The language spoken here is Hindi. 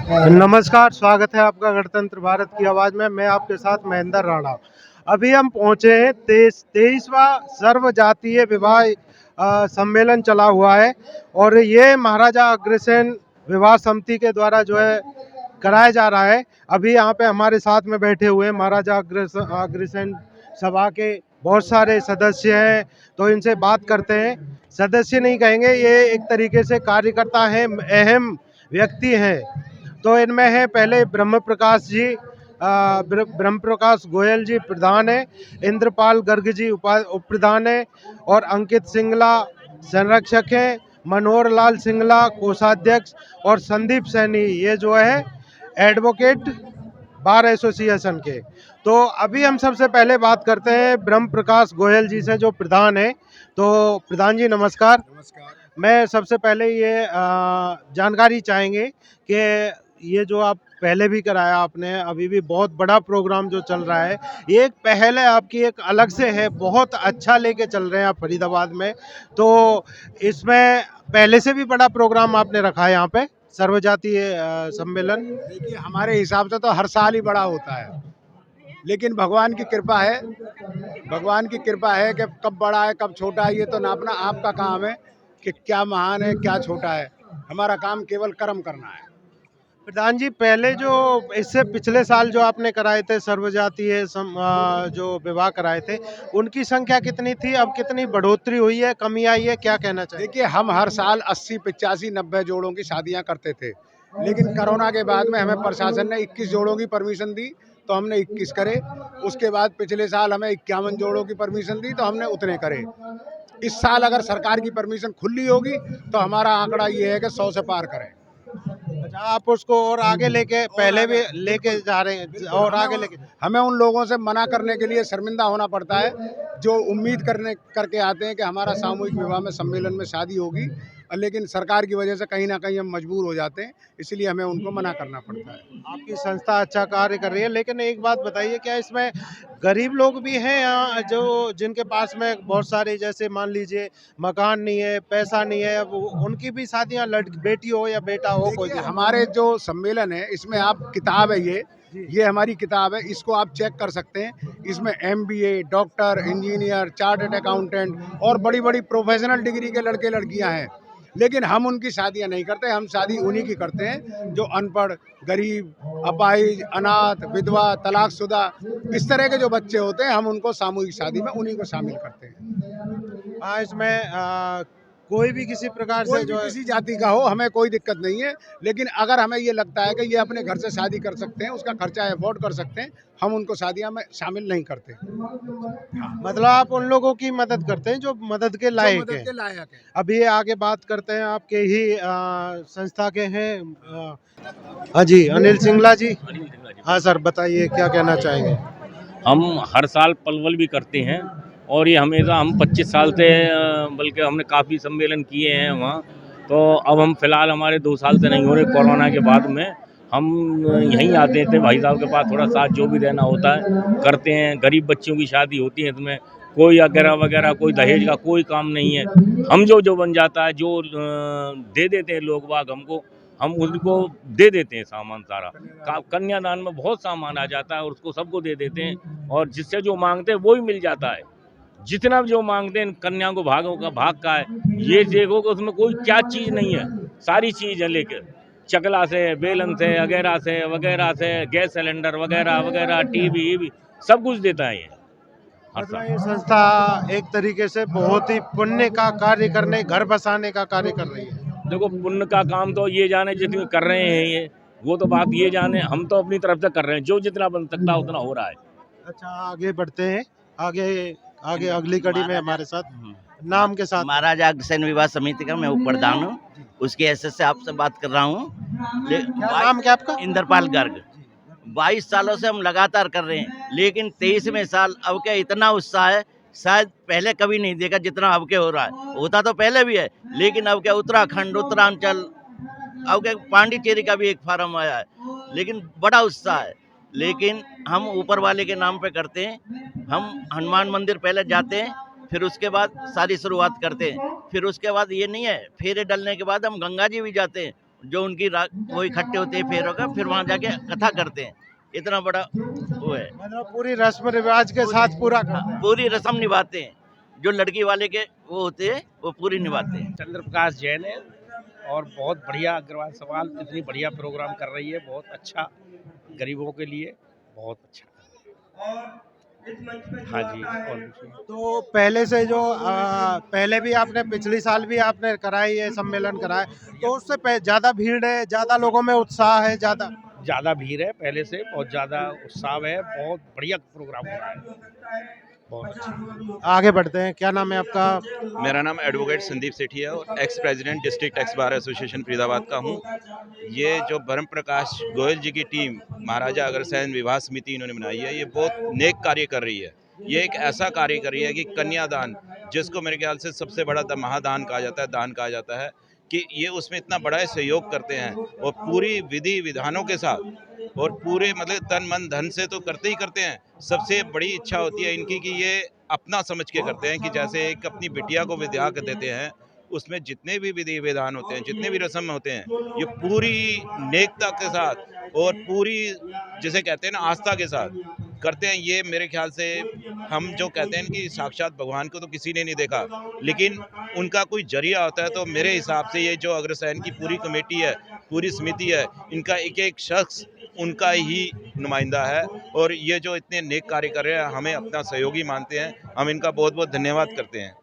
नमस्कार, स्वागत है आपका गणतंत्र भारत की आवाज़ में। मैं आपके साथ महेंद्र राणा। अभी हम पहुँचे हैं 23वां सर्व जातीय विवाह सम्मेलन चला हुआ है और ये महाराजा अग्रसेन विवाह समिति के द्वारा जो है कराया जा रहा है। अभी यहाँ पे हमारे साथ में बैठे हुए महाराजा अग्रसेन सभा के बहुत सारे सदस्य हैं, तो इनसे बात करते हैं। सदस्य नहीं कहेंगे, ये एक तरीके से कार्यकर्ता हैं, अहम व्यक्ति हैं। तो इनमें है पहले ब्रह्म प्रकाश जी, ब्रह्म प्रकाश गोयल जी प्रधान है, इंद्रपाल गर्ग जी उप प्रधान है और अंकित सिंगला संरक्षक हैं, मनोहर लाल सिंगला कोषाध्यक्ष और संदीप सैनी ये जो है एडवोकेट बार एसोसिएशन के। तो अभी हम सबसे पहले बात करते हैं ब्रह्म प्रकाश गोयल जी से जो प्रधान है। तो प्रधान जी नमस्कार। नमस्कार। मैं सबसे पहले ये जानकारी चाहेंगे कि ये जो आप पहले भी कराया आपने, अभी भी बहुत बड़ा प्रोग्राम जो चल रहा है, ये एक पहल है आपकी, एक अलग से है, बहुत अच्छा लेके चल रहे हैं आप फरीदाबाद में। तो इसमें पहले से भी बड़ा प्रोग्राम आपने रखा है यहाँ पे सर्वजातीय सम्मेलन। देखिए, हमारे हिसाब से तो हर साल ही बड़ा होता है, लेकिन भगवान की कृपा है। भगवान की कृपा है कि कब बड़ा है कब छोटा है ये तो नापना आपका काम है कि क्या महान है क्या छोटा है। हमारा काम केवल कर्म करना है। प्रधान जी, पहले जो इससे पिछले साल जो आपने कराए थे सर्वजातीय जो विवाह कराए थे, उनकी संख्या कितनी थी, अब कितनी बढ़ोतरी हुई है, कमी आई है, क्या कहना चाहिए? देखिए, हम हर साल 80, 85, 90 जोड़ों की शादियां करते थे, लेकिन कोरोना के बाद में हमें प्रशासन ने 21 जोड़ों की परमिशन दी तो हमने 21 करे। उसके बाद पिछले साल हमें 51 जोड़ों की परमिशन दी तो हमने उतने करे। इस साल अगर सरकार की परमिशन खुली होगी तो हमारा आंकड़ा ये है कि 100 से पार करें। अच्छा, आप उसको और आगे लेके पहले भी लेके जा रहे हैं और आगे लेके। हमें उन लोगों से मना करने के लिए शर्मिंदा होना पड़ता है जो उम्मीद करके आते हैं कि हमारा सामूहिक विवाह में सम्मेलन में शादी होगी, लेकिन सरकार की वजह से कहीं ना कहीं हम मजबूर हो जाते हैं, इसलिए हमें उनको मना करना पड़ता है। आपकी संस्था अच्छा कार्य कर रही है, लेकिन एक बात बताइए, क्या इसमें गरीब लोग भी हैं यहाँ जो जिनके पास में बहुत सारे, जैसे मान लीजिए मकान नहीं है, पैसा नहीं है, वो उनकी भी शादियाँ बेटी हो या बेटा हो कोई भी। हमारे जो सम्मेलन है इसमें आप किताब है ये हमारी किताब है, इसको आप चेक कर सकते हैं। इसमें MBA, doctor, engineer, chartered accountant और बड़ी बड़ी प्रोफेशनल डिग्री के लड़के लड़कियां हैं, लेकिन हम उनकी शादियां नहीं करते। हम शादी उन्हीं की करते हैं जो अनपढ़, गरीब, अपाहिज, अनाथ, विधवा, तलाकशुदा, इस तरह के जो बच्चे होते हैं हम उनको सामूहिक शादी में उन्हीं को शामिल करते हैं। हाँ, इसमें कोई भी किसी प्रकार से जो किसी जाति का हो हमें कोई दिक्कत नहीं है, लेकिन अगर हमें ये लगता है कि ये अपने घर से शादी कर सकते हैं, उसका खर्चा अफोर्ड कर सकते हैं, हम उनको शादियां में शामिल नहीं करते। मतलब आप उन लोगों की मदद करते हैं जो मदद के लायक हैं। लायक है। अभी आगे बात करते हैं आपके ही संस्था के हैं। हाँ जी, अनिल सिंगला जी। हाँ सर, बताइए क्या कहना चाहेंगे? हम हर साल पलवल भी करते हैं और ये हमेशा हम 25 साल से बल्कि हमने काफ़ी सम्मेलन किए हैं वहाँ। तो अब हम फिलहाल हमारे 2 साल से नहीं हो रहे कोरोना के बाद में। हम यहीं आते थे भाई साहब के पास, थोड़ा साथ जो भी देना होता है करते हैं। गरीब बच्चियों की शादी होती है, इसमें कोई वगैरह वगैरह कोई दहेज का कोई काम नहीं है। हम जो बन जाता है, जो दे देते हैं लोग बाग हमको, हम उनको दे देते हैं सामान सारा। कन्यादान में बहुत सामान आ जाता है और उसको सबको दे देते हैं, और जिससे जो मांगते हैं वो ही मिल जाता है। जितना जो मांगते हैं कन्या को भाग का है। ये देखो कि उसमें कोई क्या चीज़ नहीं है, सारी चीज़ है लेकर, चकला से, बेलन से, वगैरह से गैस सिलेंडर वगैरह वगैरह, टीवी सब कुछ देता है ये हर मतलब साल। ये संस्था एक तरीके से बहुत ही पुण्य का कार्य करने, घर बसाने का कार्य कर रही है। देखो, पुण्य का काम तो ये जाने जितने कर रहे हैं ये, वो तो बात ये जाने, हम तो अपनी तरफ से कर रहे हैं, जो जितना बन सकता है उतना हो रहा है। अच्छा, आगे बढ़ते हैं। आगे आगे अगली कड़ी में हमारे साथ नाम के साथ महाराजा अग्रसेन विवाह समिति का मैं उप प्रधान हूँ, उसके एसएस से आपसे बात कर रहा हूँ। नाम क्या आपका? इंद्रपाल गर्ग। 22 सालों से हम लगातार कर रहे हैं, लेकिन 23वें साल अब क्या इतना उत्साह है, शायद पहले कभी नहीं देखा जितना अब के हो रहा है। होता तो पहले भी है, लेकिन अब क्या उत्तराखंड, उत्तरांचल, अब क्या पांडिचेरी का भी एक फार्म आया है, लेकिन बड़ा उत्साह है। लेकिन हम ऊपर वाले के नाम पे करते हैं। हम हनुमान मंदिर पहले जाते हैं, फिर उसके बाद सारी शुरुआत करते हैं। फिर उसके बाद ये नहीं है, फेरे डलने के बाद हम गंगा जी भी जाते हैं, जो उनकी वो इकट्ठे होते हैं फेरों का, फिर वहाँ जाके कथा करते हैं। इतना बड़ा वो है, मतलब पूरी रस्म रिवाज के साथ पूरा पूरी रस्म निभाते हैं। जो लड़की वाले के वो होते हैं वो पूरी निभाते हैं। चंद्र प्रकाश जैन है और बहुत बढ़िया अग्रवाल समाज इतनी बढ़िया प्रोग्राम कर रही है, बहुत अच्छा गरीबों के लिए, बहुत अच्छा। हाँ जी। और तो पहले से जो पहले भी आपने पिछली साल भी आपने कराई है सम्मेलन कराया, तो उससे ज्यादा भीड़ है, ज्यादा लोगों में उत्साह है, ज्यादा ज़्यादा भीड़ है, पहले से बहुत ज़्यादा उत्साह है, बहुत बढ़िया प्रोग्राम हो रहा है, बहुत अच्छा। आगे बढ़ते हैं। क्या नाम है आपका? मेरा नाम एडवोकेट संदीप सेठी है और ex president district x bar association Faridabad का हूँ। ये जो ब्रह्म प्रकाश गोयल जी की टीम महाराजा अग्रसेन विवाह समिति इन्होंने बनाई है, ये बहुत नेक कार्य कर रही है। ये एक ऐसा कार्य कर रही है कि कन्यादान, जिसको मेरे ख्याल से सबसे बड़ा महादान कहा जाता है, दान कहा जाता है, कि ये उसमें इतना बड़ा सहयोग करते हैं और पूरी विधि विधानों के साथ और पूरे मतलब तन मन धन से तो करते ही करते हैं। सबसे बड़ी इच्छा होती है इनकी कि ये अपना समझ के करते हैं, कि जैसे एक अपनी बिटिया को विद्या के देते हैं, उसमें जितने भी विधि विधान होते हैं, जितने भी रस्म होते हैं, ये पूरी नेकता के साथ और पूरी जिसे कहते हैं ना आस्था के साथ करते हैं। ये मेरे ख्याल से हम जो कहते हैं कि साक्षात भगवान को तो किसी ने नहीं देखा, लेकिन उनका कोई जरिया होता है। तो मेरे हिसाब से ये जो अग्रसेन की पूरी कमेटी है, पूरी समिति है, इनका एक एक शख्स उनका ही नुमाइंदा है और ये जो इतने नेक कार्य कर रहे हैं, हमें अपना सहयोगी मानते हैं। हम इनका बहुत बहुत धन्यवाद करते हैं।